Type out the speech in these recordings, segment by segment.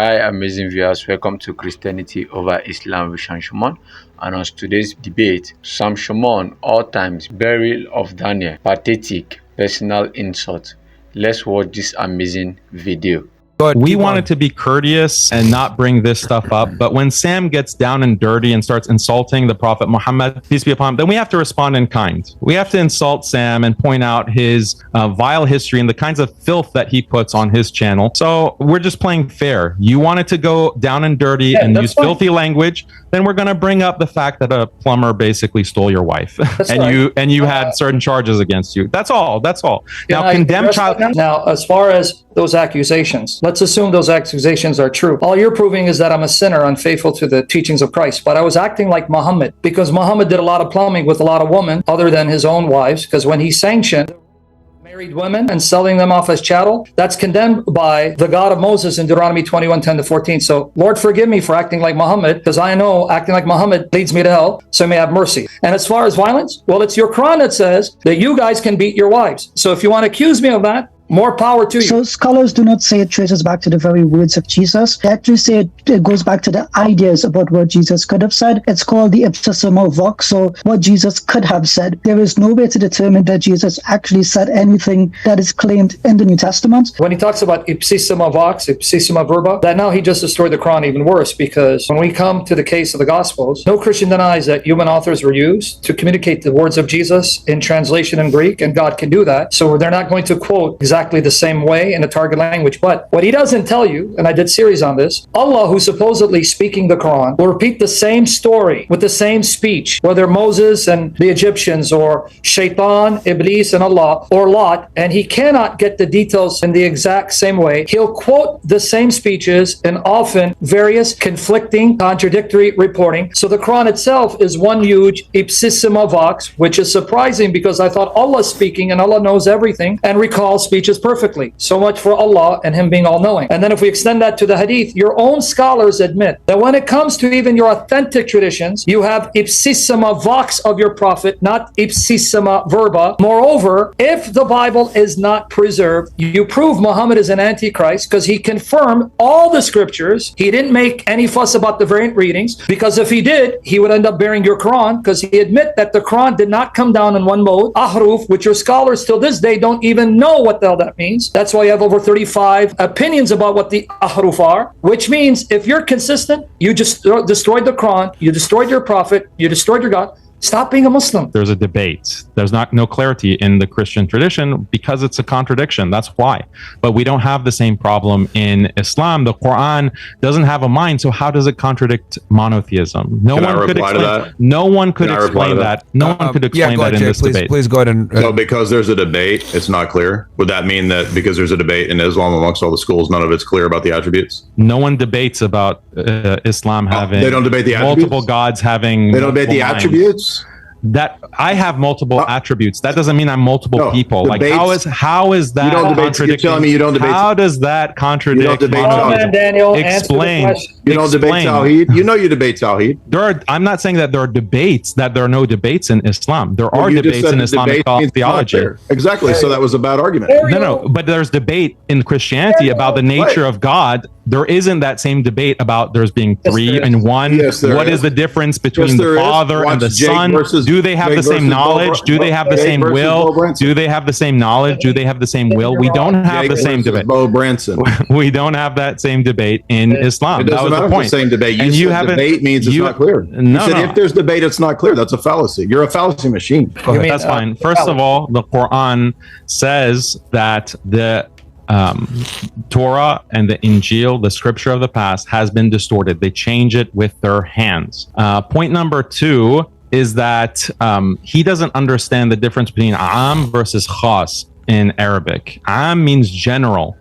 Hi, amazing viewers. Welcome to Christianity over Islam with Shamoun. And on today's debate, Shamoun, all times, burial of Daniel, pathetic, personal insult. Let's watch this amazing video. We wanted to be courteous and not bring this stuff up. But when Sam gets down and dirty and starts insulting the Prophet Muhammad, peace be upon him, then we have to respond in kind. We have to insult Sam and point out his vile history and the kinds of filth that he puts on his channel. So we're just playing fair. You wanted to go down and dirty and use filthy language, then we're going to bring up the fact that a plumber basically stole your wife and you had certain charges against you. That's all. Now, condemn child. Now, as far as those accusations, let's assume those accusations are true. All you're proving is that I'm a sinner, unfaithful to the teachings of Christ. But I was acting like Muhammad because Muhammad did a lot of plumbing with a lot of women other than his own wives. Because when he sanctioned married women and selling them off as chattel, that's condemned by the God of Moses in Deuteronomy 21:10-14. So, Lord, forgive me for acting like Muhammad, because I know acting like Muhammad leads me to hell, so may have mercy. And as far as violence, well, it's your Quran that says that you guys can beat your wives. So if you want to accuse me of that, more power to you. So scholars do not say it traces back to the very words of Jesus. They actually say it goes back to the ideas about what Jesus could have said. It's called the ipsissima vox, so what Jesus could have said. There is no way to determine that Jesus actually said anything that is claimed in the New Testament. When he talks about ipsissima vox, ipsissima verba, that now he just destroyed the Quran even worse, because when we come to the case of the Gospels, no Christian denies that human authors were used to communicate the words of Jesus in translation in Greek, and God can do that. So they're not going to quote exactly the same way in the target language. But what he doesn't tell you, and I did series on this, Allah, who's supposedly speaking the Quran, will repeat the same story with the same speech, whether Moses and the Egyptians or Shaitan, Iblis and Allah or Lot, and he cannot get the details in the exact same way. He'll quote the same speeches and often various conflicting, contradictory reporting. So the Quran itself is one huge ipsissima vox, which is surprising because I thought Allah is speaking and Allah knows everything and recalls speeches perfectly. So much for Allah and him being all-knowing. And then if we extend that to the hadith, your own scholars admit that when it comes to even your authentic traditions, you have ipsissima vox of your prophet, not ipsissima verba. Moreover, if the Bible is not preserved, you prove Muhammad is an antichrist because he confirmed all the scriptures. He didn't make any fuss about the variant readings, because if he did, he would end up bearing your Quran, because he admit that the Quran did not come down in one mode, ahruf, which your scholars till this day don't even know what the hell that means. That's why you have over 35 opinions about what the ahruf are, which means if you're consistent, you just destroyed the Quran, you destroyed your prophet, you destroyed your God. Stop being a Muslim. There's a debate. There's no clarity in the Christian tradition because it's a contradiction. That's why. But we don't have the same problem in Islam. The Quran doesn't have a mind, so how does it contradict monotheism? No one could explain that. No one could explain that. No one could explain that in this debate. Please go ahead and... So because there's a debate, it's not clear? Would that mean that because there's a debate in Islam amongst all the schools, none of it's clear about the attributes? No one debates about Islam having... They don't debate the attributes? Multiple gods having... They don't debate the attributes? That I have multiple attributes. That doesn't mean I'm multiple people. Like how is that you don't debate, you're telling me you don't debate. How does that contradict? You don't debate Tawhid. Daniel, explain. You don't debate Tawhid. You know you debate Tawhid. I'm not saying that there are debates, that there are no debates in Islam. There are debates in Islamic theology. Exactly. So that was a bad argument. No, but there's debate in Christianity about the nature of God. There isn't that same debate about there's being three and one. Yes, what is the difference between the Father and the Son? Do they have the same knowledge? Do they have the same will? Do they have the same knowledge? Do they have the same will? We don't have the same debate. Bo Branson. We don't have that same debate in Islam. It doesn't matter if the same debate. You said debate means it's not clear. You said if there's debate, it's not clear. That's a fallacy. You're a fallacy machine. That's fine. First of all, the Quran says that the Torah and the Injil, the scripture of the past, has been distorted. They change it with their hands. Point number two is that he doesn't understand the difference between am versus khas in Arabic. Am means general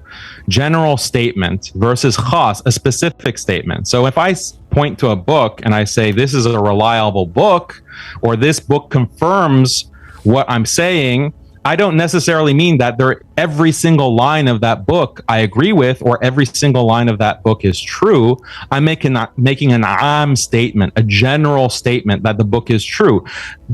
statement, versus khas, a specific statement. So if I point to a book and I say this is a reliable book, or this book confirms what I'm saying, I don't necessarily mean that every single line of that book I agree with, or every single line of that book is true. I'm making an am statement, a general statement that the book is true.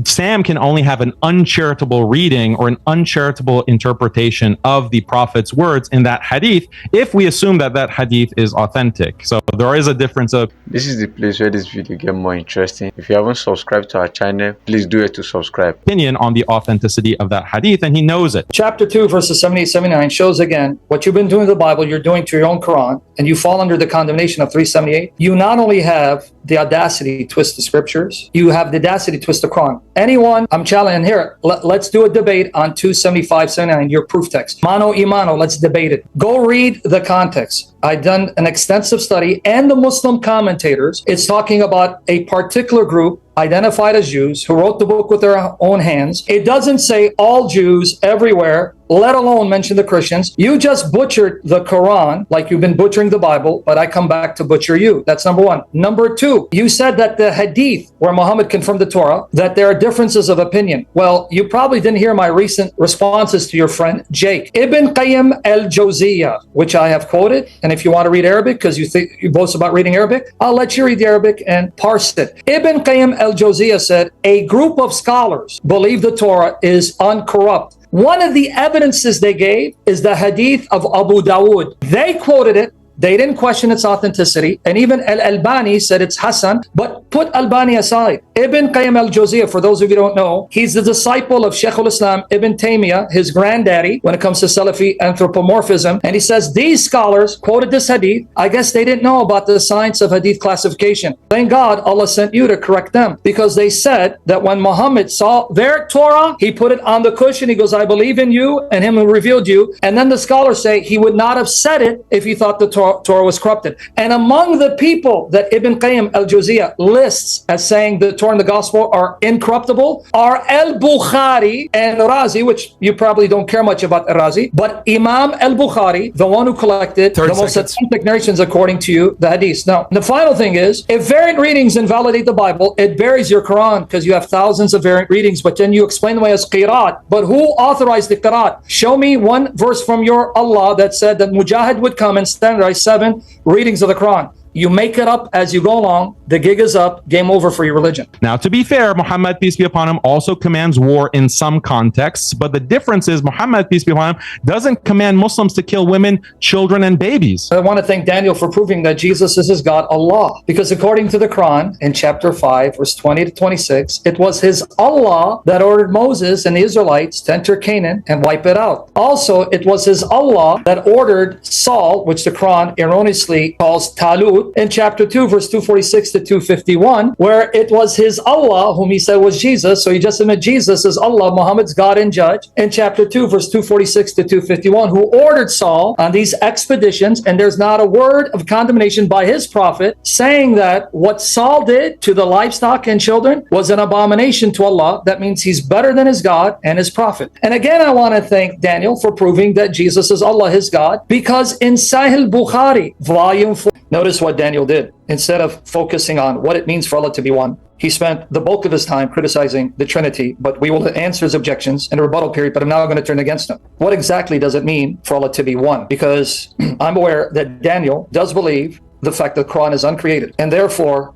Sam can only have an uncharitable reading or an uncharitable interpretation of the Prophet's words in that hadith if we assume that that hadith is authentic. So there is a difference of... This is the place where this video gets more interesting. If you haven't subscribed to our channel, please do it to subscribe. Opinion on the authenticity of that hadith, and he knows it. Chapter 2, verses 78, 79 shows again what you've been doing to the Bible, you're doing to your own Quran, and you fall under the condemnation of 378. You not only have the audacity to twist the scriptures, you have the audacity to twist the Quran. Anyone, I'm challenging here, let's do a debate on 275, 79, your proof text. Mano y mano, let's debate it. Go read the context. I've done an extensive study, and the Muslim commentators, it's talking about a particular group identified as Jews who wrote the book with their own hands. It doesn't say all Jews everywhere, let alone mention the Christians. You just butchered the Quran like you've been butchering the Bible, but I come back to butcher you. That's number one. Number two, you said that the hadith where Muhammad confirmed the Torah, that there are differences of opinion. Well, you probably didn't hear my recent responses to your friend Jake. Ibn Qayyim al-Jawziyah, which I have quoted, and if you want to read Arabic, because you think you boast about reading Arabic, I'll let you read the Arabic and parse it. Ibn Qayyim al-Jawziyah said, a group of scholars believe the Torah is uncorrupt. One of the evidences they gave is the hadith of Abu Dawood. They quoted it. They didn't question its authenticity. And even Al-Albani said it's Hassan, but put Albani aside. Ibn Qayyim al-Jawziyah, for those of you who don't know, he's the disciple of Shaykh al-Islam Ibn Taymiyyah, his granddaddy, when it comes to Salafi anthropomorphism. And he says, these scholars quoted this hadith. I guess they didn't know about the science of hadith classification. Thank God Allah sent you to correct them, because they said that when Muhammad saw their Torah, he put it on the cushion. He goes, I believe in you and him who revealed you. And then the scholars say he would not have said it if he thought the Torah was corrupted. And among the people that Ibn Qayyim al-Jawziyah lists as saying the Torah and the Gospel are incorruptible are al-Bukhari and Razi, which you probably don't care much about Razi, but Imam al-Bukhari, the one who collected the most authentic narrations according to you, the hadith. Now, the final thing is, if variant readings invalidate the Bible, it buries your Quran, because you have thousands of variant readings, but then you explain them as qiraat. But who authorized the qiraat? Show me one verse from your Allah that said that Mujahid would come and standardize 7 readings of the Quran. You make it up as you go along. The gig is up. Game over for your religion. Now, to be fair, Muhammad, peace be upon him, also commands war in some contexts. But the difference is Muhammad, peace be upon him, doesn't command Muslims to kill women, children, and babies. I want to thank Daniel for proving that Jesus is his God, Allah. Because according to the Quran, in chapter 5, verse 20 to 26, it was his Allah that ordered Moses and the Israelites to enter Canaan and wipe it out. Also, it was his Allah that ordered Saul, which the Quran erroneously calls Talut, in chapter 2, verse 246 to 251, where it was his Allah, whom he said was Jesus. So he just admitted Jesus is Allah, Muhammad's God and judge. In chapter 2, verse 246 to 251, who ordered Saul on these expeditions, and there's not a word of condemnation by his prophet saying that what Saul did to the livestock and children was an abomination to Allah. That means he's better than his God and his prophet. And again, I want to thank Daniel for proving that Jesus is Allah, his God, because in Sahih Bukhari, volume 4, notice what Daniel did. Instead of focusing on what it means for Allah to be one, he spent the bulk of his time criticizing the Trinity, but we will answer his objections in a rebuttal period, but I'm now going to turn against him. What exactly does it mean for Allah to be one? Because I'm aware that Daniel does believe the fact that the Quran is uncreated, and therefore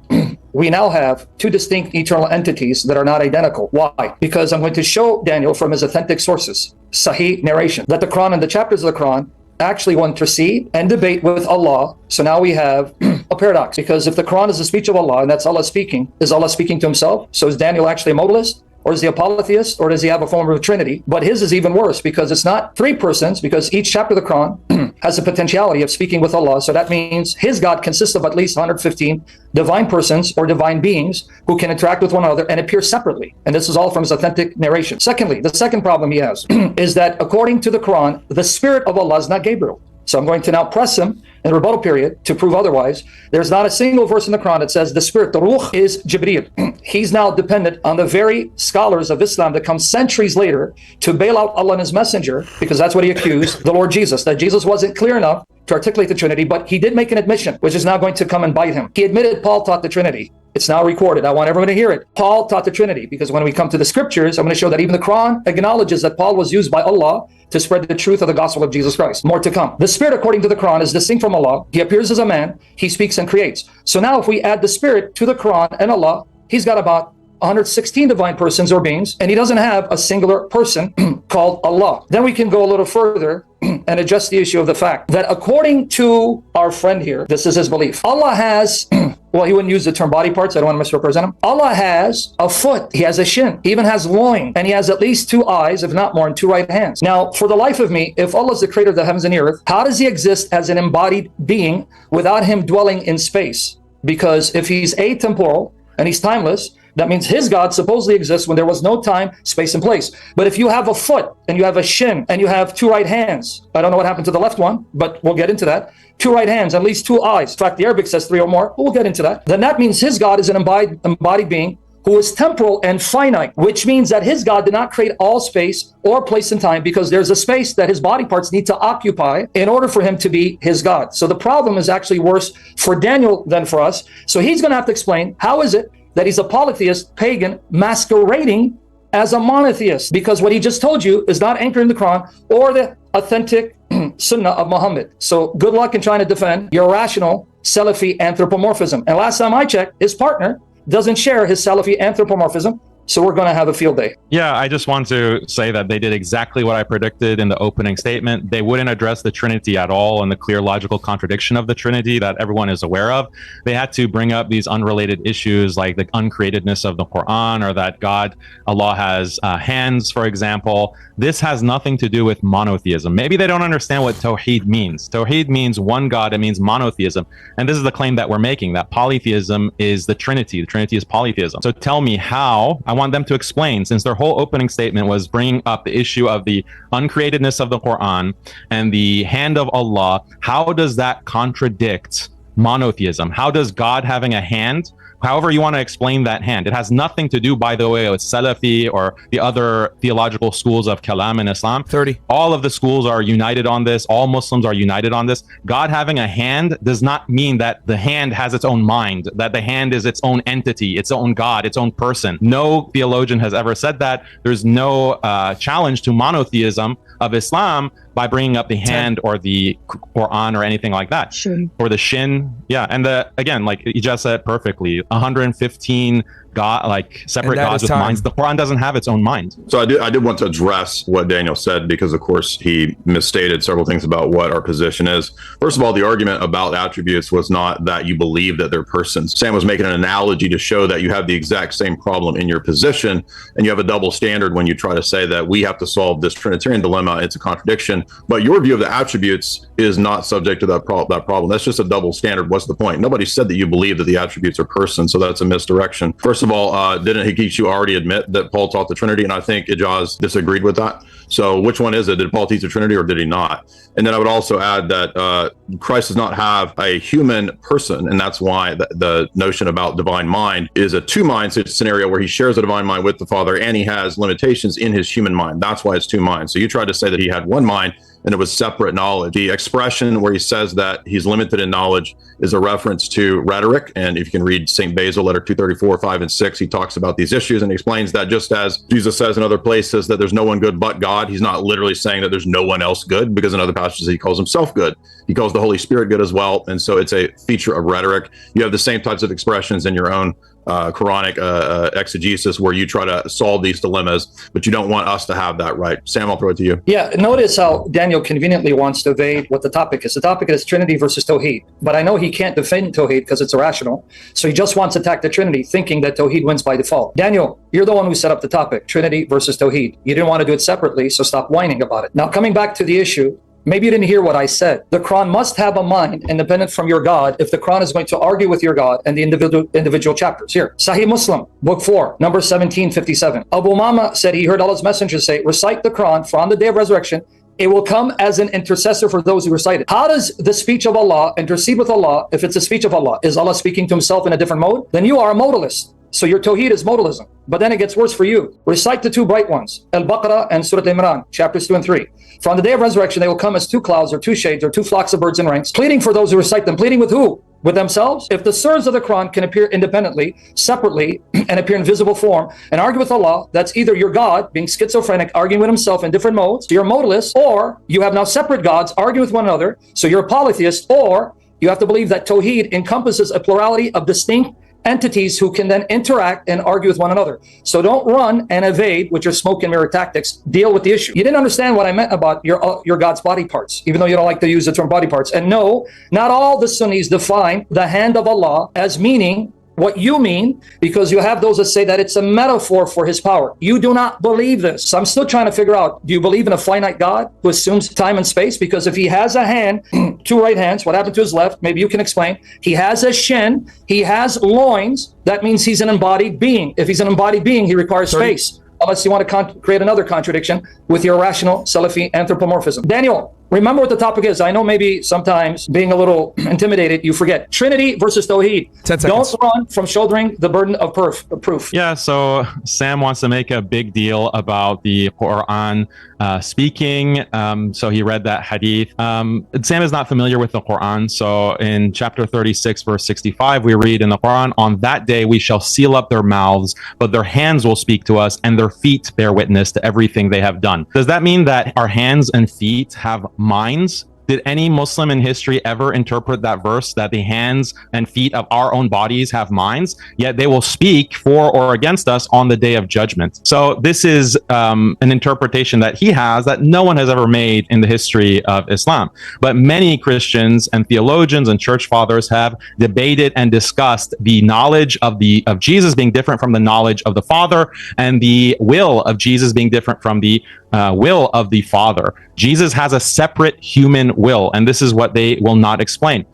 we now have 2 distinct eternal entities that are not identical. Why? Because I'm going to show Daniel from his authentic sources, Sahih narration, that the Quran and the chapters of the Quran actually will intercede and debate with Allah. So now we have a paradox, because if the Quran is the speech of Allah and that's Allah speaking, is Allah speaking to himself? So is Daniel actually a modalist? Or is he a polytheist? Or does he have a form of Trinity? But his is even worse, because it's not 3 persons, because each chapter of the Quran has the potentiality of speaking with Allah. So that means his God consists of at least 115 divine persons or divine beings who can interact with one another and appear separately. And this is all from his authentic narration. Secondly, the second problem he has is that according to the Quran, the spirit of Allah is not Gabriel. So I'm going to now press him in the rebuttal period to prove otherwise. There's not a single verse in the Quran that says the spirit, the ruh, is Jibreel. He's now dependent on the very scholars of Islam that come centuries later to bail out Allah and his messenger, because that's what he accused the Lord Jesus, that Jesus wasn't clear enough to articulate the Trinity, but he did make an admission, which is now going to come and bite him. He admitted Paul taught the Trinity. It's now recorded. I want everyone to hear it. Paul taught the Trinity, because when we come to the scriptures, I'm going to show that even the Quran acknowledges that Paul was used by Allah to spread the truth of the gospel of Jesus Christ. More to come. The Spirit, according to the Quran, is distinct from Allah. He appears as a man. He speaks and creates. So now if we add the Spirit to the Quran and Allah, he's got about 116 divine persons or beings, and he doesn't have a singular person called Allah. Then we can go a little further and address the issue of the fact that according to our friend here, this is his belief. Allah has, well, he wouldn't use the term body parts. I don't want to misrepresent him. Allah has a foot. He has a shin. He even has loin. And he has at least 2 eyes, if not more, and 2 right hands. Now, for the life of me, if Allah is the creator of the heavens and the earth, how does he exist as an embodied being without him dwelling in space? Because if he's atemporal and he's timeless, that means his God supposedly exists when there was no time, space, and place. But if you have a foot and you have a shin and you have 2 right hands, I don't know what happened to the left one, but we'll get into that. 2 right hands, at least 2 eyes. In fact, the Arabic says 3 or more, but we'll get into that. Then that means his God is an embodied being who is temporal and finite, which means that his God did not create all space or place and time, because there's a space that his body parts need to occupy in order for him to be his God. So the problem is actually worse for Daniel than for us. So he's going to have to explain, how is it that he's a polytheist, pagan, masquerading as a monotheist? Because what he just told you is not anchored in the Quran or the authentic Sunnah of Muhammad. So good luck in trying to defend your rational Salafi anthropomorphism. And last time I checked, his partner doesn't share his Salafi anthropomorphism. So we're going to have a field day. Yeah, I just want to say that they did exactly what I predicted in the opening statement. They wouldn't address the Trinity at all and the clear logical contradiction of the Trinity that everyone is aware of. They had to bring up these unrelated issues like the uncreatedness of the Quran, or that Allah has hands, for example. This has nothing to do with monotheism. Maybe they don't understand what Tawheed means. Tawheed means one God. It means monotheism. And this is the claim that we're making, that polytheism is the Trinity. The Trinity is polytheism. So tell me how. I want them to explain, since their whole opening statement was bringing up the issue of the uncreatedness of the Quran and the hand of Allah. How does that contradict monotheism? How does God having a hand, however you want to explain that hand, it has nothing to do, by the way, with Salafi or the other theological schools of Kalam in Islam. 30. All of the schools are united on this. All Muslims are united on this. God having a hand does not mean that the hand has its own mind, that the hand is its own entity, its own God, its own person. No theologian has ever said that. There's no challenge to monotheism of Islam by bringing up the hand or the Quran or anything like that. Sure. Or the shin. Yeah. And again, like you just said perfectly, 115 God, like separate gods with minds. The Quran doesn't have its own mind. So I did want to address what Daniel said, because of course he misstated several things about what our position is. First of all, the argument about attributes was not that you believe that they're persons. Sam was making an analogy to show that you have the exact same problem in your position, and you have a double standard when you try to say that we have to solve this Trinitarian dilemma. It's a contradiction. But your view of the attributes is not subject to that problem. That's just a double standard. What's the point? Nobody said that you believe that the attributes are persons, so that's a misdirection. First of all, didn't Haqiqatjou already admit that Paul taught the Trinity? And I think Ijaz disagreed with that. So which one is it? Did Paul teach the Trinity or did he not? And then I would also add that Christ does not have a human person, and that's why the notion about divine mind is a two-mind scenario where he shares a divine mind with the Father and he has limitations in his human mind. That's why it's two minds. So you tried to say that he had one mind and it was separate knowledge. The expression where he says that he's limited in knowledge is a reference to rhetoric. And if you can read St. Basil, letter 234, 5, and 6, he talks about these issues and explains that just as Jesus says in other places that there's no one good but God, he's not literally saying that there's no one else good, because in other passages he calls himself good. He calls the Holy Spirit good as well. And so it's a feature of rhetoric. You have the same types of expressions in your own Quranic exegesis where you try to solve these dilemmas, but you don't want us to have that, right? Sam, I'll throw it to you. Yeah, notice how Daniel conveniently wants to evade what the topic is. The topic is Trinity versus Tawheed. But I know he can't defend Tawheed because it's irrational. So he just wants to attack the Trinity, thinking that Tawheed wins by default. Daniel, you're the one who set up the topic, Trinity versus Tawheed. You didn't want to do it separately, so stop whining about it. Now, coming back to the issue, maybe you didn't hear what I said. The Quran must have a mind independent from your God if the Quran is going to argue with your God and the individual chapters. Here, Sahih Muslim, book 4, number 1757. Abu Umama said he heard Allah's messenger say, recite the Quran, for on the day of resurrection, it will come as an intercessor for those who recite it. How does the speech of Allah intercede with Allah if it's a speech of Allah? Is Allah speaking to himself in a different mode? Then you are a modalist. So your Tawheed is modalism. But then it gets worse for you. Recite the two bright ones, Al-Baqarah and Surah Imran, chapters 2 and 3. For on the day of resurrection, they will come as two clouds or two shades or two flocks of birds in ranks, pleading for those who recite them. Pleading with who? with themselves? If the surahs of the Quran can appear independently, separately, and appear in visible form, and argue with Allah, that's either your God being schizophrenic, arguing with himself in different modes, so you're a modalist, or you have now separate gods arguing with one another, so you're a polytheist, or you have to believe that Tawheed encompasses a plurality of distinct entities who can then interact and argue with one another. So don't run and evade with your smoke and mirror tactics. Deal with the issue. You didn't understand what I meant about your God's body parts, even though you don't like to use the term body parts. And no, not all the Sunnis define the hand of Allah as meaning what you mean, because you have those that say that it's a metaphor for his power. You do not believe this. So I'm still trying to figure out, do you believe in a finite God who assumes time and space? Because if he has a hand, two right hands, what happened to his left? Maybe you can explain. He has a shin, he has loins. That means he's an embodied being. If he's an embodied being, he requires space. Unless you want to create another contradiction with your irrational Salafi anthropomorphism. Daniel, remember what the topic is. I know maybe sometimes being a little intimidated, you forget. Trinity versus Tawheed. 10 seconds. Don't run from shouldering the burden of proof. Yeah, so Sam wants to make a big deal about the Quran speaking. So he read that hadith. Sam is not familiar with the Quran. So in chapter 36, verse 65, we read in the Quran, on that day we shall seal up their mouths, but their hands will speak to us, and their feet bear witness to everything they have done. Does that mean that our hands and feet have minds? Did any Muslim in history ever interpret that verse that the hands and feet of our own bodies have minds, yet they will speak for or against us on the day of judgment? So this is an interpretation that he has that no one has ever made in the history of Islam. But many Christians and theologians and church fathers have debated and discussed the knowledge of Jesus being different from the knowledge of the Father, and the will of Jesus being different from the will of the Father. Jesus has a separate human will, and this is what they will not explain.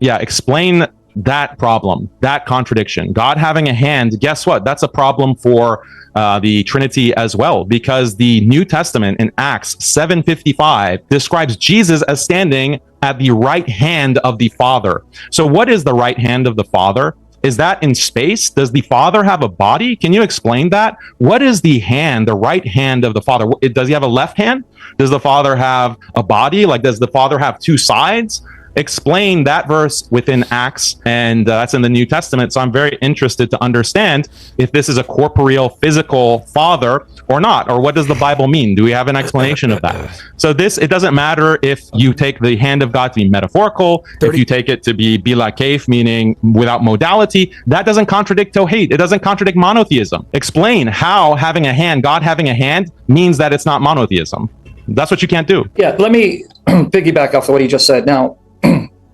Explain that problem, that contradiction. God having a hand, guess what? That's a problem for the Trinity as well, because the New Testament in Acts 7:55 describes Jesus as standing at the right hand of the Father. So what is the right hand of the Father? Is that in space? Does the Father have a body? Can you explain that? What is the hand, the right hand of the Father? Does he have a left hand? Does the Father have a body? Like, does the Father have two sides? Explain that verse within Acts, and that's in the New Testament. So I'm very interested to understand if this is a corporeal, physical Father or not, or what does the Bible mean? Do we have an explanation of that? So it doesn't matter if you take the hand of God to be metaphorical, if you take it to be bila kaif, meaning without modality, that doesn't contradict Tawheed. It doesn't contradict monotheism. Explain how having a hand, God having a hand, means that it's not monotheism. That's what you can't do. Yeah, let me piggyback off of what he just said. Now,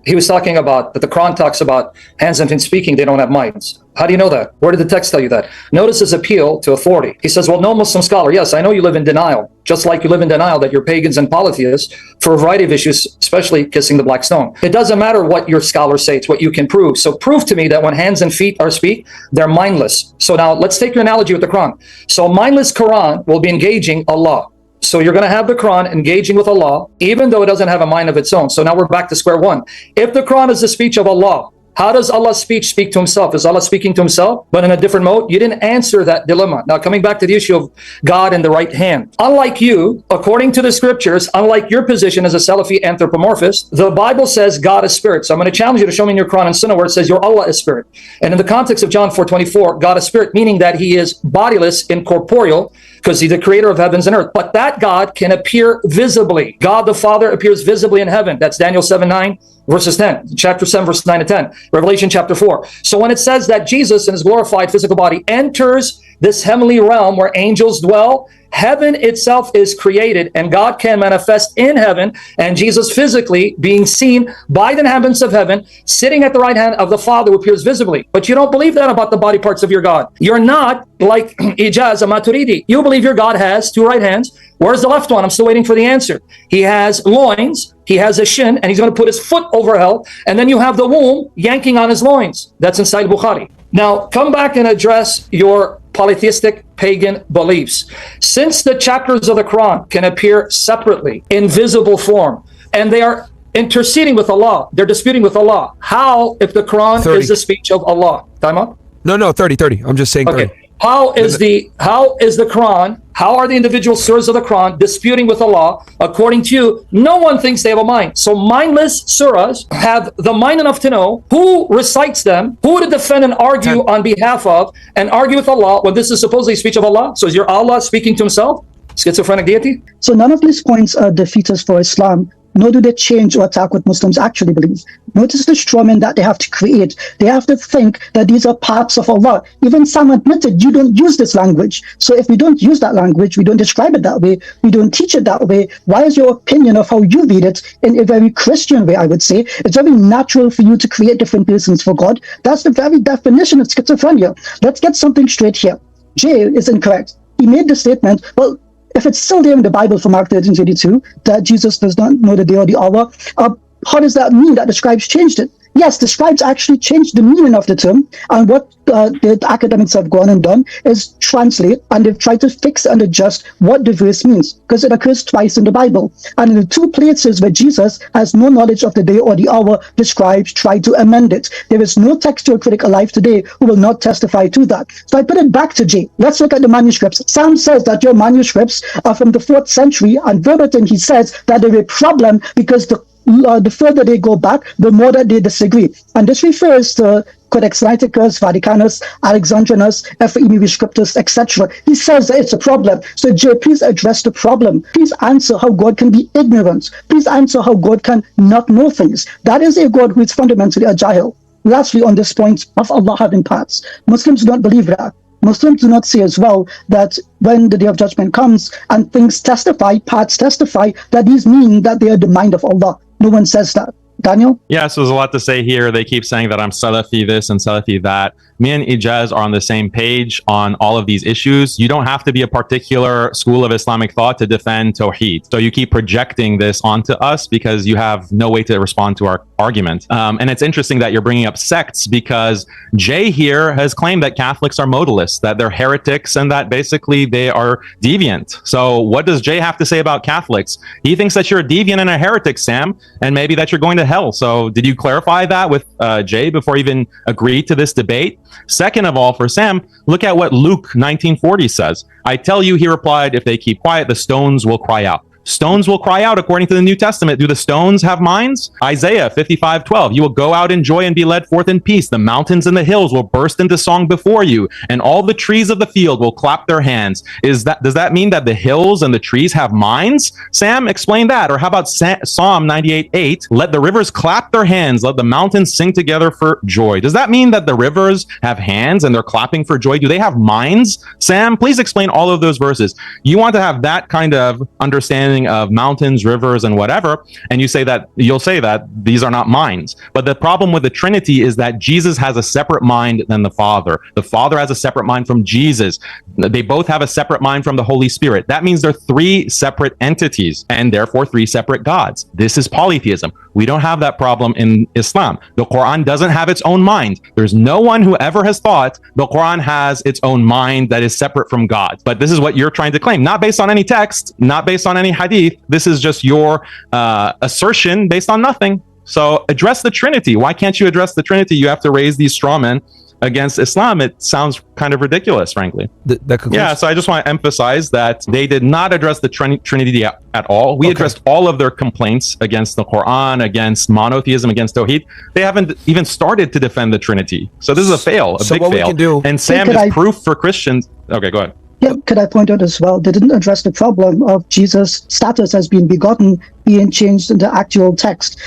he was talking about that the Quran talks about hands and feet speaking, they don't have minds. How do you know that? Where did the text tell you that? Notice his appeal to authority. He says, well, no Muslim scholar, yes, I know you live in denial, just like you live in denial that you're pagans and polytheists for a variety of issues, especially kissing the black stone. It doesn't matter what your scholars say, it's what you can prove. So prove to me that when hands and feet are speak, they're mindless. So now let's take your analogy with the Quran. So a mindless Quran will be engaging Allah. So you're going to have the Quran engaging with Allah, even though it doesn't have a mind of its own. So now we're back to square one. If the Quran is the speech of Allah, how does Allah's speech speak to himself? Is Allah speaking to himself, but in a different mode? You didn't answer that dilemma. Now, coming back to the issue of God in the right hand. Unlike you, according to the scriptures, unlike your position as a Salafi anthropomorphist, the Bible says God is spirit. So I'm going to challenge you to show me in your Quran and Sunnah where it says your Allah is spirit. And in the context of John 4:24, God is spirit, meaning that he is bodiless, incorporeal, because he's the creator of heavens and earth. But that God can appear visibly. God the Father appears visibly in heaven. That's Daniel 7:9. Verses 10, chapter 7, verses 9 to 10, Revelation chapter 4. So when it says that Jesus in his glorified physical body enters this heavenly realm where angels dwell, heaven itself is created and God can manifest in heaven, and Jesus physically being seen by the inhabitants of heaven, sitting at the right hand of the Father who appears visibly. But you don't believe that about the body parts of your God. You're not like Ijaz Maturidi. You believe your God has two right hands. Where's the left one? I'm still waiting for the answer. He has loins, he has a shin, and he's going to put his foot over hell, and then you have the womb yanking on his loins. That's inside Bukhari. Now, come back and address your polytheistic pagan beliefs. Since the chapters of the Quran can appear separately in visible form, and they are interceding with Allah, they're disputing with Allah, how, if the Quran 30. is the speech of Allah? Time up? No, 30. I'm just saying 30. Okay. How is the Quran? How are the individual surahs of the Quran disputing with Allah? According to you, no one thinks they have a mind. So mindless surahs have the mind enough to know who recites them, who to defend and argue on behalf of, and argue with Allah when this is supposedly speech of Allah. So is your Allah speaking to himself? Schizophrenic deity? So none of these points are defeaters for Islam, nor do they change or attack what Muslims actually believe. Notice the strawman that they have to create. They have to think that these are parts of Allah. Even Sam admitted, you don't use this language. So if we don't use that language, we don't describe it that way, we don't teach it that way, why is your opinion of how you read it in a very Christian way, I would say? It's very natural for you to create different persons for God. That's the very definition of schizophrenia. Let's get something straight here. Jay is incorrect. He made the statement, well, if it's still there in the Bible from Mark 13:32 that Jesus does not know the day or the hour, how does that mean that the scribes changed it? Yes, the scribes actually changed the meaning of the term, and what the academics have gone and done is translate, and they've tried to fix and adjust what the verse means, because it occurs twice in the Bible. And in the two places where Jesus has no knowledge of the day or the hour, the scribes tried to amend it. There is no textual critic alive today who will not testify to that. So I put it back to Jay. Let's look at the manuscripts. Sam says that your manuscripts are from the 4th century, and verbatim he says that they're a problem because the further they go back, the more that they disagree. And this refers to Codex Sinaiticus, Vaticanus, Alexandrinus, Ephraemi Scriptus, etc. He says that it's a problem. So Jay, please address the problem. Please answer how God can be ignorant. Please answer how God can not know things. That is a God who is fundamentally agile. Lastly, on this point of Allah having parts, Muslims don't believe that. Muslims do not say as well that when the day of judgment comes and things testify, parts testify, that these mean that they are the mind of Allah. No one says that. Daniel? Yeah, so there's a lot to say here. They keep saying that I'm Salafi this and Salafi that. Me and Ijaz are on the same page on all of these issues. You don't have to be a particular school of Islamic thought to defend Tawheed. So you keep projecting this onto us because you have no way to respond to our argument. And it's interesting that you're bringing up sects because Jay here has claimed that Catholics are modalists, that they're heretics, and that basically they are deviant. So what does Jay have to say about Catholics? He thinks that you're a deviant and a heretic, Sam, and maybe that you're going to hell. So did you clarify that with Jay before you even agreed to this debate? Second of all, for Sam, look at what Luke 19:40 says. I tell you, he replied, if they keep quiet, the stones will cry out. Stones will cry out according to the New Testament. Do the stones have minds? Isaiah 55:12. You will go out in joy and be led forth in peace. The mountains and the hills will burst into song before you, and all the trees of the field will clap their hands. Does that mean that the hills and the trees have minds? Sam, explain that. Or how about Psalm 98:8? Let the rivers clap their hands. Let the mountains sing together for joy. Does that mean that the rivers have hands and they're clapping for joy? Do they have minds? Sam, please explain all of those verses. You want to have that kind of understanding of mountains, rivers, and whatever, and you'll say that these are not minds. But the problem with the Trinity is that Jesus has a separate mind than the Father. The Father has a separate mind from Jesus. They both have a separate mind from the Holy Spirit. That means they're three separate entities and therefore three separate gods. This is polytheism. We don't have that problem in Islam. The Quran doesn't have its own mind. There's no one who ever has thought the Quran has its own mind that is separate from God. But this is what you're trying to claim, not based on any text, not based on any hadith. This is just your assertion based on nothing. So address the Trinity. Why can't you address the Trinity? You have to raise these straw men against Islam. It sounds kind of ridiculous, frankly. Yeah, so I just want to emphasize that they did not address the Trinity at all. We addressed all of their complaints against the Quran, against monotheism, against Tawheed. They haven't even started to defend the Trinity. So this is a fail, a big fail. And Sam is proof for Christians. Okay, go ahead. Yeah, could I point out as well, they didn't address the problem of Jesus' status as being begotten being changed in the actual text.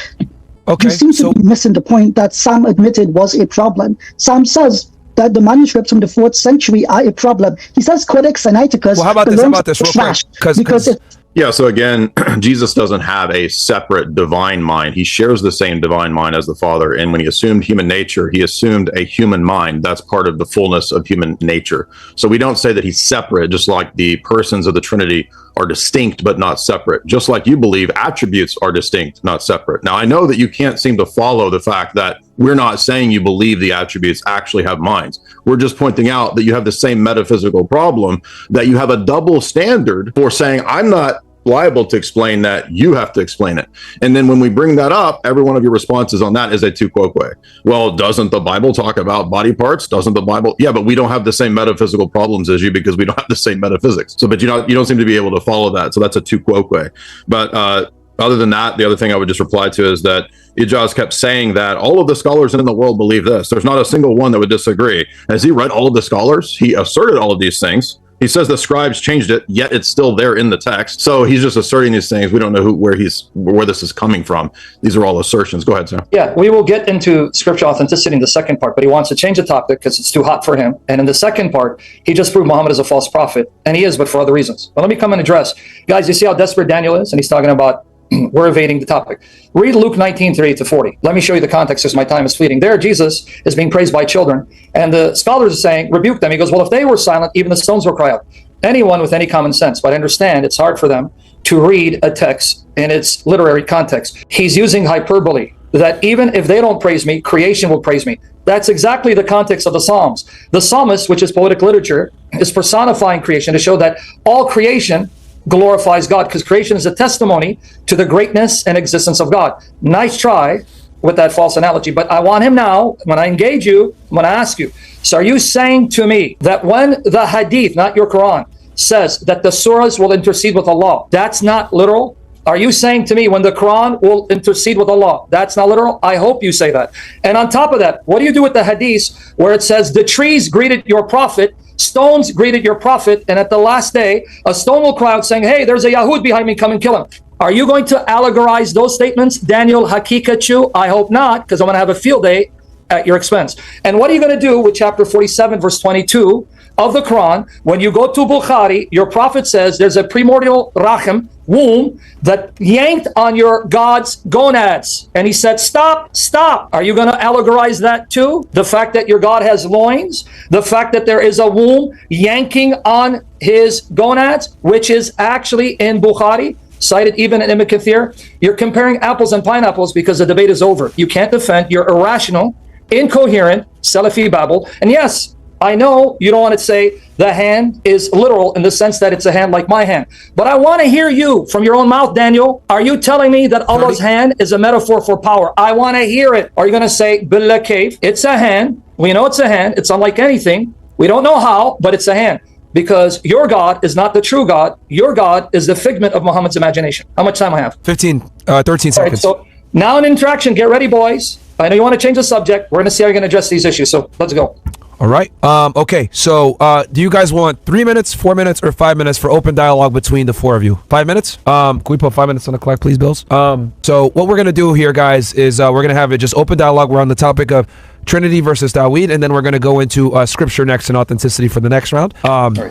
You seem to be missing the point that Sam admitted was a problem. Sam says that the manuscripts from the 4th century are a problem. He says Codex Sinaiticus. Well, how about this real quick? Because Yeah, so again, Jesus doesn't have a separate divine mind. He shares the same divine mind as the Father. And when he assumed human nature, he assumed a human mind. That's part of the fullness of human nature. So we don't say that he's separate, just like the persons of the Trinity are distinct but not separate. Just like you believe attributes are distinct, not separate. Now, I know that you can't seem to follow the fact that we're not saying you believe the attributes actually have minds. We're just pointing out that you have the same metaphysical problem, that you have a double standard for saying, I'm not liable to explain that. You have to explain it. And then when we bring that up, every one of your responses on that is a tu quoque. Well, doesn't the Bible talk about body parts? Doesn't the Bible? Yeah, but we don't have the same metaphysical problems as you because we don't have the same metaphysics. So, but you don't seem to be able to follow that. So that's a tu quoque. But other than that, the other thing I would just reply to is that Ijaz kept saying that all of the scholars in the world believe this. There's not a single one that would disagree. Has he read all of the scholars? He asserted all of these things. He says the scribes changed it, yet it's still there in the text. So he's just asserting these things. We don't know where this is coming from. These are all assertions. Go ahead, Sam. Yeah, we will get into scripture authenticity in the second part, but he wants to change the topic because it's too hot for him. And in the second part, he just proved Muhammad is a false prophet, and he is, but for other reasons. But let me come and address. Guys, you see how desperate Daniel is? And he's talking about we're evading the topic. Read Luke 19:38-40. Let me show you the context as my time is fleeting. There, Jesus is being praised by children, and the scholars are saying, rebuke them. He goes, well, if they were silent, even the stones will cry out. Anyone with any common sense, but understand it's hard for them to read a text in its literary context. He's using hyperbole, that even if they don't praise me, creation will praise me. That's exactly the context of the Psalms. The psalmist, which is poetic literature, is personifying creation to show that all creation glorifies God, because creation is a testimony to the greatness and existence of God. Nice try with that false analogy, but I want him now, when I engage you, I'm going to ask you, so are you saying to me that when the hadith, not your Quran, says that the surahs will intercede with Allah, that's not literal? Are you saying to me when the Quran will intercede with Allah, that's not literal? I hope you say that. And on top of that, what do you do with the hadith where it says the trees greeted your prophet, stones greeted your prophet, and at the last day, a stone will cry out saying, hey, there's a Yahud behind me, come and kill him. Are you going to allegorize those statements, Daniel Haqiqatjou? I hope not, because I'm going to have a field day at your expense. And what are you going to do with chapter 47, verse 22 of the Quran? When you go to Bukhari, your prophet says there's a primordial rahim, womb, that yanked on your God's gonads. And he said, stop, stop. Are you going to allegorize that too? The fact that your God has loins, the fact that there is a womb yanking on his gonads, which is actually in Bukhari, cited even in Ibn Kathir. You're comparing apples and pineapples because the debate is over. You can't defend your irrational, incoherent Salafi babble. And yes, I know you don't want to say the hand is literal in the sense that it's a hand like my hand. But I want to hear you from your own mouth, Daniel. Are you telling me that Allah's hand is a metaphor for power? I want to hear it. Are you going to say, Billah Kayf? It's a hand. We know it's a hand. It's unlike anything. We don't know how, but it's a hand. Because your God is not the true God. Your God is the figment of Muhammad's imagination. How much time I have? 13 seconds. Right, so now an interaction. Get ready, boys. I know you want to change the subject. We're going to see how you're going to address these issues. So let's go. All right. Okay. So, do you guys want 3 minutes, 4 minutes, or 5 minutes for open dialogue between the four of you? 5 minutes? Can we put 5 minutes on the clock, please, Bills? So what we're gonna do here, guys, is we're gonna have it just open dialogue. We're on the topic of Trinity versus Dawid, and then we're going to go into scripture next and authenticity for the next round.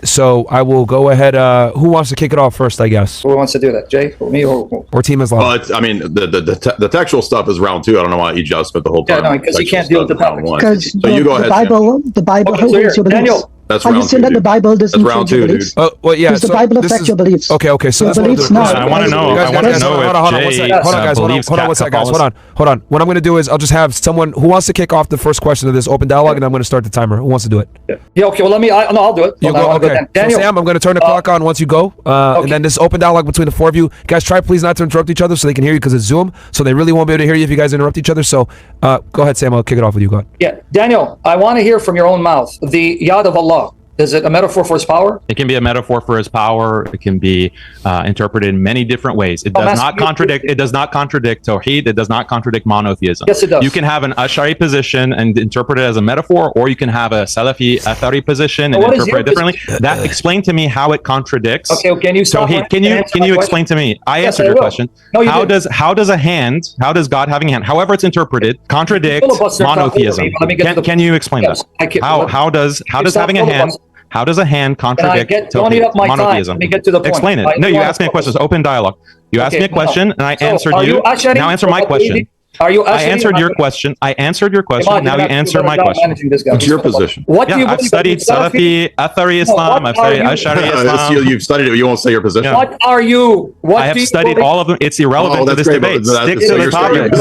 So I will go ahead. Who wants to kick it off first, I guess? Who wants to do that? Jay? Me or Team Islam? Well, I mean, the textual stuff is round two. I don't know why you just spent the whole time. Yeah, no, because you can't deal with the topic. Because so you go ahead. The Bible okay, so here, Daniel. That's Are round you saying two, that the Bible doesn't That's round change your two, beliefs? dude. Well, yeah. Does the Bible affect your beliefs? Okay. So your that's what beliefs we'll do. now. I want to know. I want to know if Jay hold on, guys. believes Hold on one second, guys. Hold on. What I'm going to do is I'll just have someone who wants to kick off the first question of this open dialogue, and I'm going to start the timer. Who wants to do it? Yeah. Okay. Well, I'll do it. You go. Okay. Daniel. So Sam, I'm going to turn the clock on once you go, and then this open dialogue between the four of you. Guys, try please not to interrupt each other so they can hear you because it's Zoom. So they really won't be able to hear you if you guys interrupt each other. So go ahead, Sam. I'll kick it off with you. Go ahead. Yeah, Daniel. I want to hear from your own mouth. The Yad of Allah. Is it a metaphor for his power? It can be a metaphor for his power. It can be interpreted in many different ways. It does not contradict. It does not contradict Tawheed. It does not contradict monotheism. Yes, it does. You can have an Ash'ari position and interpret it as a metaphor, or you can have a Salafi Athari position and interpret it differently. That explain to me how it contradicts. Okay, can you stop? Tawheed. Can you explain to me? I answered your question. No, you how does a hand? How does God having a hand, however it's interpreted, contradict monotheism? Can you explain that? How does having a hand? How does a hand contradict monotheism? Let me get to the point. Explain it. No, you asked me a question. It's open dialogue. You asked me a question, and I answered you. Now answer my question. Are you? I answered your question. I answered your question. Imad, Now you answer my question. What's your position? What do you I've believe? studied Salafi, Athari Islam. I've studied Ash'ari Islam. You've studied it, but you won't say your position. What are you? What I have do you studied believe? all of them. It's irrelevant to this debate. Stick to the topic.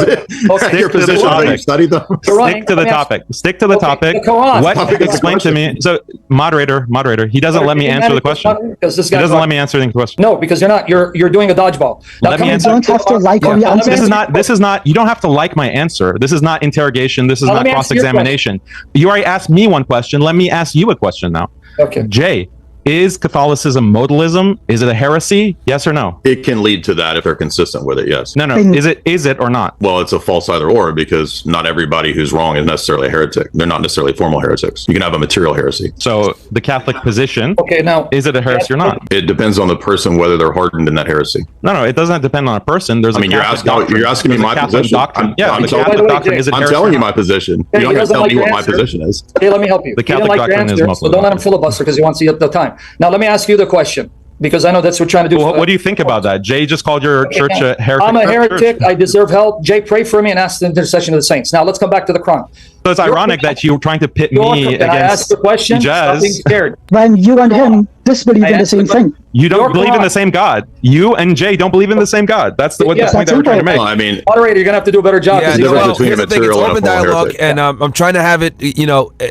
Okay. Your position. You studied them. Stick to the topic. Stick to the topic. The Quran. What? Explain to me. So, moderator. He doesn't let me answer the question. Because this He guy doesn't let me answer the question. No, because you're doing a dodgeball. Let me answer. You don't have to like or answer. This is not. You don't have to like my answer. This is not interrogation. This is not cross-examination. You already asked me one question. Let me ask you a question now. Okay. Jay, is Catholicism modalism? Is it a heresy? Yes or no? It can lead to that if they're consistent with it. Yes. No. Is it or not? Well, it's a false either or because not everybody who's wrong is necessarily a heretic. They're not necessarily formal heretics. You can have a material heresy. So the Catholic position. Okay. Now, is it a heresy or not? It depends on the person whether they're hardened in that heresy. No. It doesn't depend on a person. There's. You're asking me my position. Doctrine. I'm telling you my position. You don't have to tell me what my position is. Hey, let me help you. The Catholic doctrine is so don't let him filibuster because he wants to eat up the time. Now, let me ask you the question, because I know that's what we're trying to do. Well, what do you think about that? Jay just called your church a heretic. I'm a heretic. I deserve help. Jay, pray for me and ask the intercession of the saints. Now, let's come back to the Quran. So it's ironic that you're trying to pit me against I ask the question? Stop being scared. When you and him disbelieve in the same thing. You don't believe in the same God. You and Jay don't believe in the same God. That's the point that we're trying to make. Well, moderator, you're gonna have to do a better job. Yeah, here's the thing. It's open dialogue, and I'm trying to have it.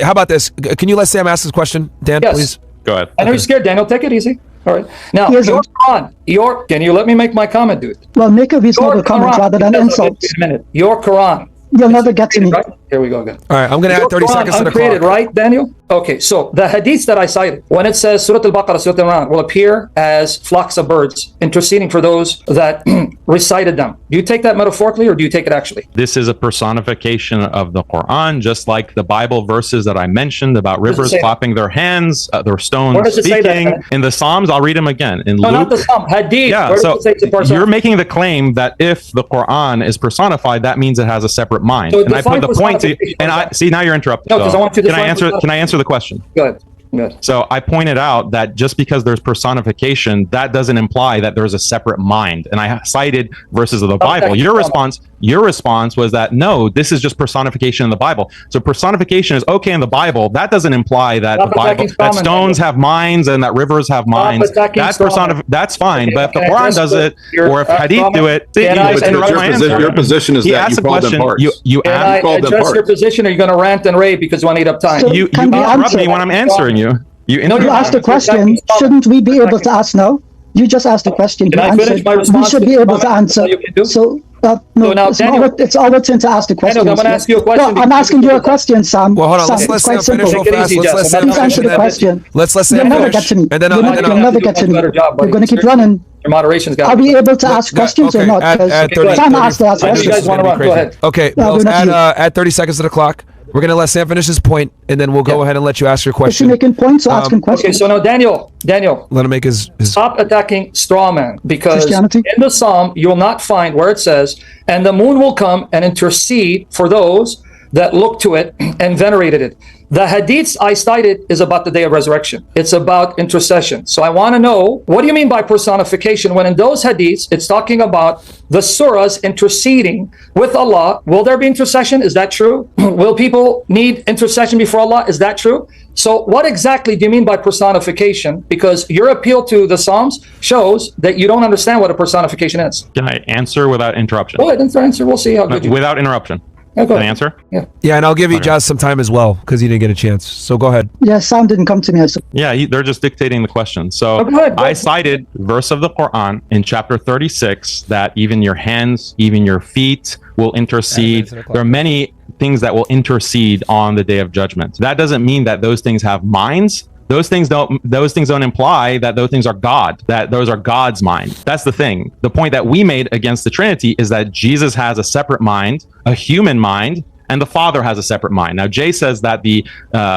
How about this? Can you let Sam ask this question, Dan? Yes. Please Go ahead. I know you're scared, Daniel. Take it easy. All right. Now, your Quran. Can you let me make my comment, dude? Well, make a reasonable comment rather than insult. Wait a minute. Your Quran. You'll never get to me. Right? Here we go again. All right, I'm going to add 30 seconds to the clock. Uncreated, right, Daniel? Okay, so the hadiths that I cited, when it says Surah Al-Baqarah, Surah Al-Imran, will appear as flocks of birds, interceding for those that recited them. Do you take that metaphorically or do you take it actually? This is a personification of the Quran, just like the Bible verses that I mentioned about rivers clapping their hands, their stones speaking. In the Psalms, I'll read them again. In Luke, not the Psalm, hadith. Yeah, so you're making the claim that if the Quran is personified, that means it has a separate mind. So and I put the point to, and I see now you're interrupting. No, because I want you to can I answer the question? Good. Good. So I pointed out that just because there's personification, that doesn't imply that there's a separate mind. And I cited verses of the Bible. Your response was that no, this is just personification in the Bible. So personification is okay in the Bible. That doesn't imply that that stones have minds and that rivers have minds. That's fine. But if the Quran does it, or if Hadith do it, your position is that you called them parts. You address your position, or you're going to rant and rave because you want to eat up time. You interrupt me when I'm answering you. You asked a question. Shouldn't we be able to ask now? You just asked a question. Can I finish my response? We should be able to answer. So, no, it's our turn to ask the question. I'm going to ask you a question. No, I'm asking you a question, Sam. Well, hold on. Sam, Let's let Sam finish real fast. Please answer the question. Let's let Sam finish. You'll never get to me. You'll never get to me. You're going to keep running. Your moderation's got. Are we able to ask questions or not? Sam asked to ask questions. You guys want to run? Go ahead. Okay, add 30 seconds to the clock. We're going to let Sam finish his point, and then we'll go ahead and let you ask your question. Is he making points or asking questions? Okay, so now Daniel, let him make his... Stop attacking straw man, because in Christianity? the Psalm, you'll not find where it says, and the moon will come and intercede for those that looked to it and venerated it. The hadiths I cited is about the day of resurrection. It's about intercession. So I want to know, what do you mean by personification when in those hadiths, it's talking about the surahs interceding with Allah? Will there be intercession? Is that true? Will people need intercession before Allah? Is that true? So what exactly do you mean by personification? Because your appeal to the Psalms shows that you don't understand what a personification is. Can I answer without interruption? Go ahead, answer. We'll see how good you without interruption. Can I answer? Yeah, and I'll give you Jazz some time as well because he didn't get a chance. So go ahead. Yeah, Sam didn't come to me. Yeah, they're just dictating the question. So I cited verse of the Quran in chapter 36 that even your hands, even your feet will intercede. There are many things that will intercede on the day of judgment. That doesn't mean that those things have minds. Those things don't imply that those things are God, that those are God's mind. That's the thing. The point that we made against the Trinity is that Jesus has a separate mind, a human mind, and the Father has a separate mind. Now, Jay says that the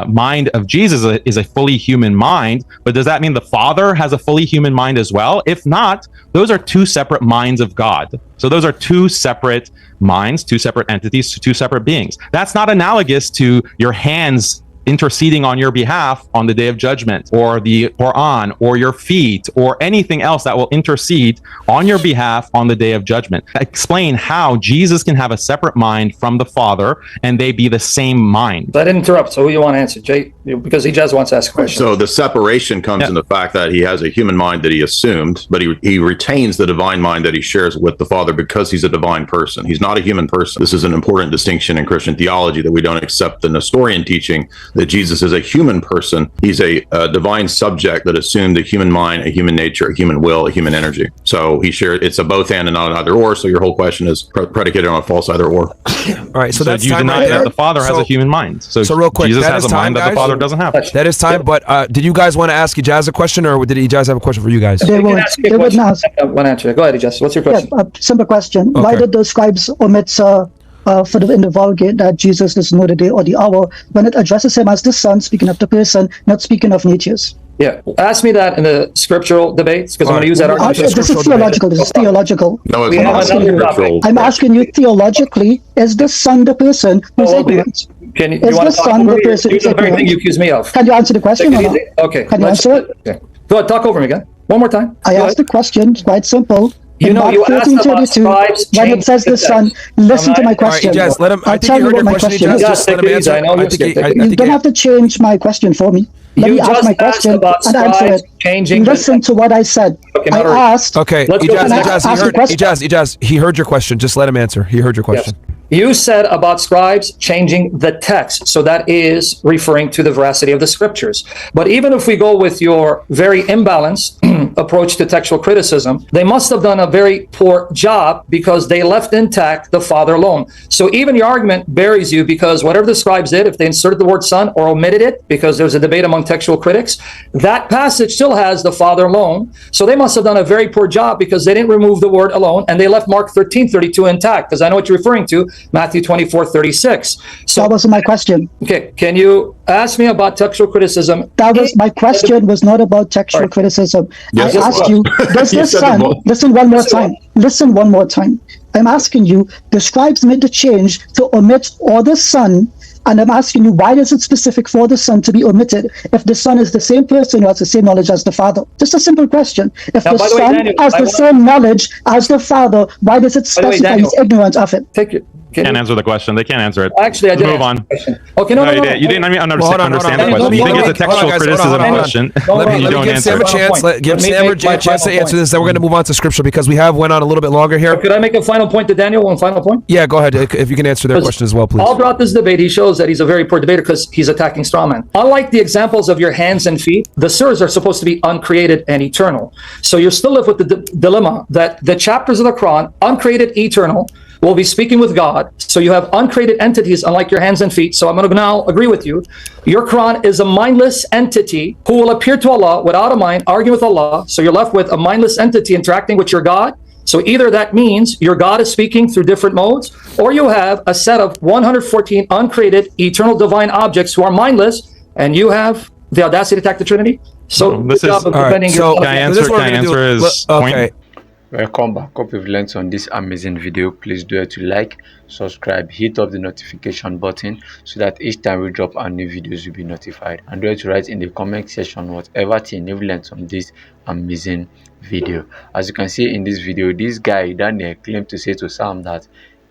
mind of Jesus is a fully human mind, but does that mean the Father has a fully human mind as well? If not, those are two separate minds of God. So those are two separate minds, two separate entities, two separate beings. That's not analogous to your hands interceding on your behalf on the day of judgment, or the Quran, or your feet, or anything else that will intercede on your behalf on the day of judgment. Explain how Jesus can have a separate mind from the Father and they be the same mind. I didn't interrupt. So who you want to answer, Jay? Because Ijaz wants to ask a question. So the separation comes in the fact that he has a human mind that he assumed, but he retains the divine mind that he shares with the Father because he's a divine person. He's not a human person. This is an important distinction in Christian theology, that we don't accept the Nestorian teaching that Jesus is a human person. He's a divine subject that assumed a human mind, a human nature, a human will, a human energy. So he shared, it's a both and not an either or. So your whole question is predicated on a false either or. All right, so that's you time deny right there. that the Father has a human mind. So real quick, Jesus that has is a mind time, that the guys. Father doesn't have. That is time, but did you guys want to ask Ijaz a question, or did Ijaz have a question for you guys? They would. They would not. One answer. Go ahead, Ijaz. What's your question? Yeah, a simple question. Why Okay. did the scribes omit in the Vulgate that Jesus doesn't know the day or the hour when it addresses him as the Son, speaking of the person, not speaking of natures? Yeah. Ask me that in the scriptural debates, because I'm going to use that argument. This is theological. This is theological. No, it's We not. have another topic. I'm asking you theologically, is the Son the person who's Oh, ignorant? Can you, Is you want the to talk Son over the me? person You're who's doing the very thing ignorant? you accuse me of. Can you answer the question Take or it not? easy. Okay. Can you let's- answer it? Okay. Go ahead. Talk over me again. One more time. I Go asked ahead. the question, it's quite simple. You In know, Mark you asked about 14:32, scribes when changing it says the the Son, text. listen to I'm my not- All right, question. Ijaz, let him. I I'll think tell you you heard what your my question, question Ijaz. is. Just let him take it easy. answer. I know I you're think scared. he- I Take it You think don't he- have to change my question for me. Let You me ask just my asked question about and answer scribes it. changing the Listen text. to what I said. Okay, I moderate. asked. Okay, Let's go to Ijaz, the Ijaz, next- he ask the heard. question. Ijaz, he heard your question. Just let him answer. He heard your question. You said about scribes changing the text. So that is referring to the veracity of the scriptures. But even if we go with your very imbalanced approach to textual criticism, they must have done a very poor job because they left intact the Father alone. So even your argument buries you, because whatever the scribes did, if they inserted the word Son or omitted it, because there's a debate among textual critics, that passage still has the Father alone. So they must have done a very poor job because they didn't remove the word alone, and they left Mark 13:32 intact, because I know what you're referring to, Matthew 24:36. So, That wasn't my question. okay, can you ask me about textual criticism? That was my question. Was not about textual Right. criticism. Yes, I it asked was. you, does You the said Son? them both. Listen one more Listen time. Listen one more time. I'm asking you. The scribes made the change to omit or the Son, and I'm asking you, why is it specific for the Son to be omitted if the Son is the same person who has the same knowledge as the Father? Just a simple question. If Now, the by the way, Son Daniel, has I the want- same knowledge as the Father, why does it By the way, specify Daniel, he's ignorant of it? Take it. Can't answer the question. They can't answer it. Actually, I Let's did move answer on. the question. Okay, no, No, no, you no. didn't. You didn't Hold on, understand hold on. the question. You think it's a Hold on, textual guys, hold on, criticism hold on. question. Don't Let worry, me You give don't Sam answer a it. chance. Give Let me Sam make my a chance to final answer point. this. Then we're going to move on to scripture because we have went on a little bit longer here. Could I make a final point to Daniel? One final point? Yeah, go ahead. If you can answer their question as well, please. All throughout this debate, he shows that he's a very poor debater because he's attacking strawman. Unlike the examples of your hands and feet, the surahs are supposed to be uncreated and eternal. So you're still left with the dilemma that the chapters of the Quran, uncreated, eternal, will be speaking with God. So you have uncreated entities, unlike your hands and feet. So I'm going to now agree with you. Your Quran is a mindless entity who will appear to Allah without a mind, argue with Allah. So you're left with a mindless entity interacting with your God. So either that means your God is speaking through different modes, or you have a set of 114 uncreated, eternal, divine objects who are mindless, and you have the audacity to attack the Trinity. So No, this good job is- of All right, defending so yourself. Can I this answer? is what Can I we're gonna answer do. his Okay. point? Welcome back. Hope you've learned on this amazing video. Please do it to like, subscribe, hit up the notification button so that each time we drop our new videos you'll be notified. And do it to write in the comment section whatever thing you've learned on this amazing video. As you can see in this video, this guy Daniel claimed to say to Sam that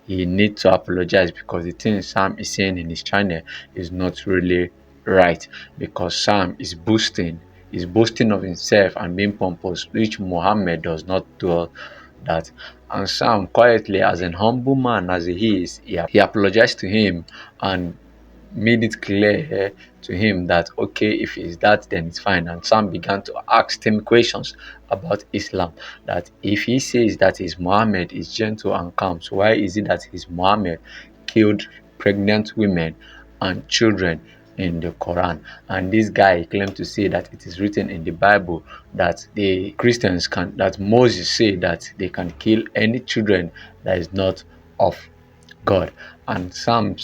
he needs to apologize because the thing Sam is saying in his channel is not really right, because Sam is boasting of himself and being pompous, which Muhammad does not do that. And Sam quietly, as an humble man as he is, he apologized to him and made it clear to him that okay, if it's that, then it's fine. And Sam began to ask him questions about Islam, that if he says that his Muhammad is gentle and calm, so why is it that his Muhammad killed pregnant women and children in the Quran? And this guy claimed to say that it is written in the Bible that the Christians can, that Moses said that they can kill any children that is not of God. And Sam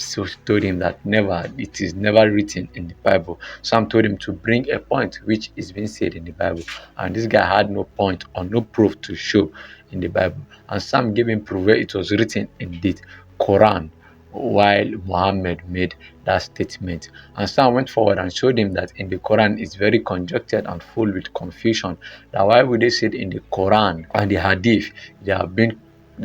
told him that it is never written in the Bible. Sam told him to bring a point which is being said in the Bible, and this guy had no point or no proof to show in the Bible. And Sam gave him proof where it was written in the Quran while Muhammad made that statement. And Sam went forward and showed him that in the Quran it's very conjectured and full with confusion. That why would they say it in the Quran and the Hadith they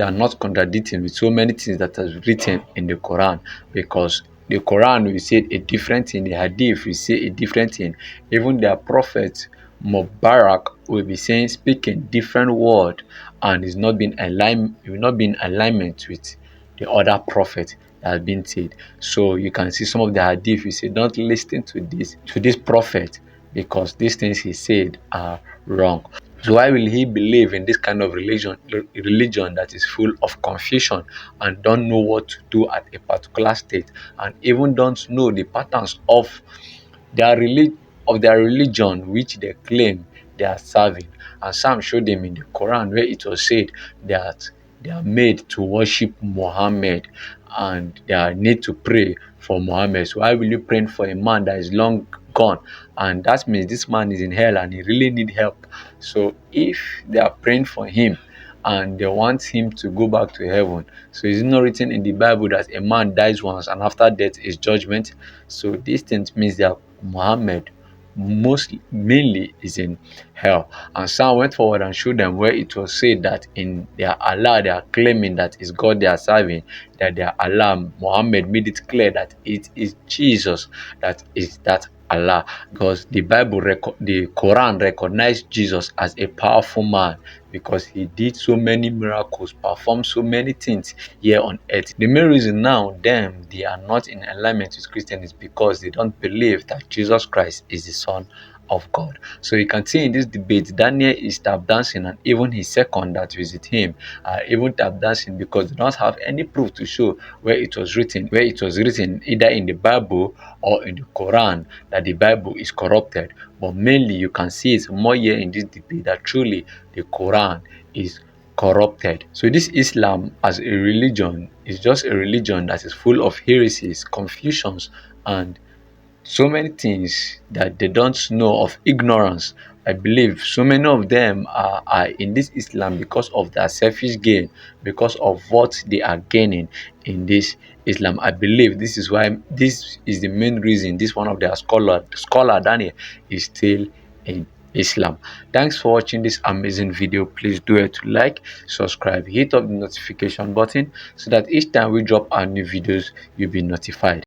are not contradicting with so many things that are written in the Quran, because the Quran will say a different thing, the Hadith will say a different thing. Even their prophet Mubarak will be saying speaking different word, and is not being aligned, will not be in alignment with the other prophet that has been said. So you can see some of the hadith, you say don't listen to this prophet, because these things he said are wrong. So why will he believe in this kind of religion that is full of confusion and don't know what to do at a particular state, and even don't know the patterns of their religion which they claim they are serving? And Sam showed them in the Quran where it was said that they are made to worship Muhammad and they are need to pray for Muhammad. So why will you pray for a man that is long gone? And that means this man is in hell and he really need help. So if they are praying for him and they want him to go back to heaven, so is it not written in the Bible that a man dies once and after death is judgment? So this thing means that Muhammad mainly is in hell. And Sam went forward and showed them where it was said that in their Allah they are claiming that is God they are serving, that their Allah, Muhammad made it clear that it is Jesus that is that Allah, because the the Quran recognized Jesus as a powerful man because he did so many miracles, performed so many things here on earth. The main reason now they are not in alignment with Christians is because they don't believe that Jesus Christ is the Son of God. So you can see in this debate, Daniel is tap dancing, and even his second that visit him are even tap dancing because they don't have any proof to show where it was written, either in the Bible or in the Quran that the Bible is corrupted. But mainly you can see it's more here in this debate that truly the Quran is corrupted. So this Islam as a religion is just a religion that is full of heresies, confusions, and so many things that they don't know of ignorance. I believe so many of them are in this Islam because of their selfish gain, because of what they are gaining in this Islam. I believe this is why, this is the main reason this one of their scholar Daniel is still in Islam. Thanks for watching this amazing video. Please do it to like, subscribe, hit up the notification button so that each time we drop our new videos you'll be notified.